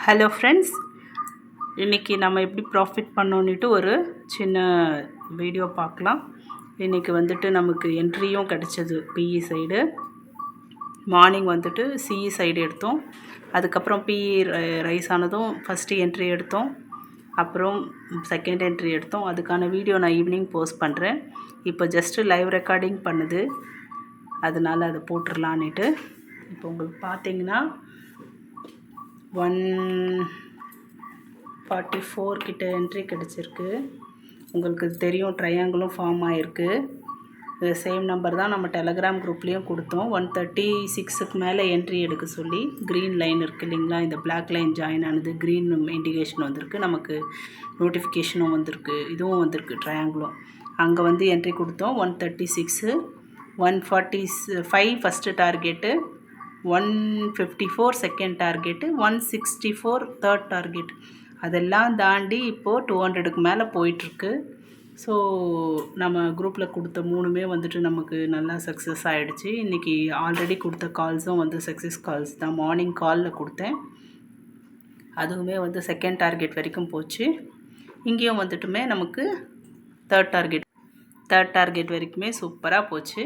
Hello friends, இன்றைக்கி நம்ம எப்படி ப்ராஃபிட் பண்ணோன்னுட்டு ஒரு சின்ன வீடியோ பார்க்கலாம். இன்றைக்கி வந்துட்டு நமக்கு என்ட்ரியும் கிடச்சிது. பிஇ சைடு மார்னிங் வந்துட்டு சிஇ சைடு எடுத்தோம். அதுக்கப்புறம் பிஇ ரைஸ் ஆனதும் ஃபஸ்ட்டு என்ட்ரி எடுத்தோம், அப்புறம் செகண்ட் என்ட்ரி எடுத்தோம். அதுக்கான வீடியோ நான் ஈவினிங் போஸ்ட் பண்ணுறேன். இப்போ ஜஸ்ட்டு லைவ் ரெக்கார்டிங் பண்ணுது, அதனால் அதை போட்டுடலான்னுட்டு. இப்போ உங்களுக்கு பார்த்தீங்கன்னா 144 கிட்ட என்ட்ரி கிடச்சிருக்கு. உங்களுக்கு தெரியும், ட்ரையாங்கிளும் ஃபார்ம் ஆகிருக்கு. இது சேம் நம்பர் தான் நம்ம டெலகிராம் குரூப்லேயும் கொடுத்தோம். 136க்கு மேலே என்ட்ரி எடுக்க சொல்லி. க்ரீன் லைன் இருக்குது இல்லைங்களா, இந்த பிளாக் லைன் ஜாயின் ஆனது க்ரீன் இண்டிகேஷன் வந்திருக்கு, நமக்கு நோட்டிஃபிகேஷனும் வந்திருக்கு, இதுவும் வந்திருக்கு ட்ரையாங்கிளும். அங்கே வந்து என்ட்ரி கொடுத்தோம். 136, 145 first target, 154 second target, 164 third target. அதெல்லாம் தாண்டி இப்போது 200க்கு மேலே போயிட்டுருக்கு. ஸோ நம்ம குரூப்பில் கொடுத்த 3மே வந்துட்டு நமக்கு நல்லா சக்ஸஸ் ஆகிடுச்சு. இன்றைக்கி ஆல்ரெடி கொடுத்த கால்ஸும் வந்து சக்ஸஸ் கால்ஸ் தான். மார்னிங் காலில் கொடுத்தேன், அதுவுமே வந்து செகண்ட் டார்கெட் வரைக்கும் போச்சு. இங்கேயும் வந்துட்டுமே நமக்கு தேர்ட் டார்கெட் வரைக்குமே சூப்பராக போச்சு.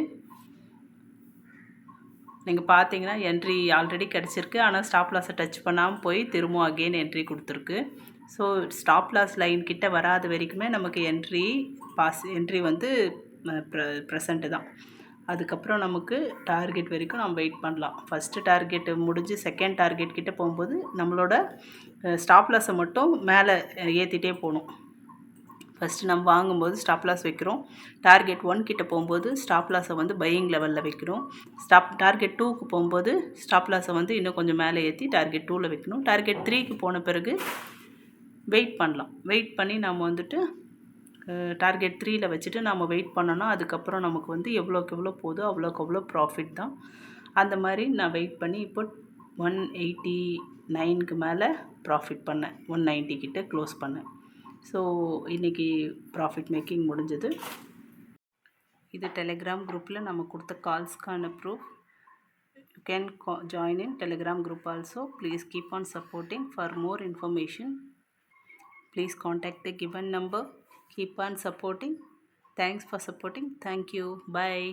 நீங்கள் பார்த்தீங்கன்னா என்ட்ரி ஆல்ரெடி கிடச்சிருக்கு, ஆனால் ஸ்டாப் லாஸை டச் பண்ணாமல் போய் திரும்ப அகெயின் என்ட்ரி கொடுத்துருக்கு. ஸோ ஸ்டாப் லாஸ் லைன் கிட்ட வராத வரைக்குமே நமக்கு என்ட்ரி வந்து ப்ரெசண்ட்டு தான். அதுக்கப்புறம் நமக்கு டார்கெட் வரைக்கும் நம்ம வெயிட் பண்ணலாம். ஃபஸ்ட்டு டார்கெட்டு முடிஞ்சு செகண்ட் டார்கெட் கிட்டே போகும்போது நம்மளோட ஸ்டாப் லாஸை மட்டும் மேலே ஏற்றிட்டே போகணும். ஃபஸ்ட்டு நம்ம வாங்கும்போது ஸ்டாப் லாஸ் வைக்கிறோம். டார்கெட் 1 கிட்ட போகும்போது ஸ்டாப் லாஸை வந்து பையிங் லெவலில் வைக்கிறோம். டார்கெட் 2க்கு போகும்போது ஸ்டாப் லாஸை வந்து இன்னும் கொஞ்சம் மேலே ஏற்றி டார்கெட் 2ல் வைக்கணும். டார்கெட் 3க்கு போன பிறகு வெயிட் பண்ணலாம். வெயிட் பண்ணி நம்ம வந்துட்டு டார்கெட் 3ல் வச்சுட்டு நம்ம வெயிட் பண்ணோன்னா அதுக்கப்புறம் நமக்கு வந்து எவ்வளோக்கு எவ்வளோ போதோ அவ்வளோக்கு அவ்வளோ ப்ராஃபிட் தான். அந்த மாதிரி நான் வெயிட் பண்ணி இப்போ 189க்கு மேலே ப்ராஃபிட் பண்ணேன். 190 கிட்ட க்ளோஸ் பண்ணேன். ஸோ இன்றைக்கி ப்ராஃபிட் மேக்கிங் முடிஞ்சது. இது டெலிகிராம் குரூப்பில் நம்ம கொடுத்த கால்ஸ்க்கான proof. You can join in Telegram group also. Please keep on supporting. For more information please contact the given number. Keep on supporting. Thanks for supporting. Thank you. Bye.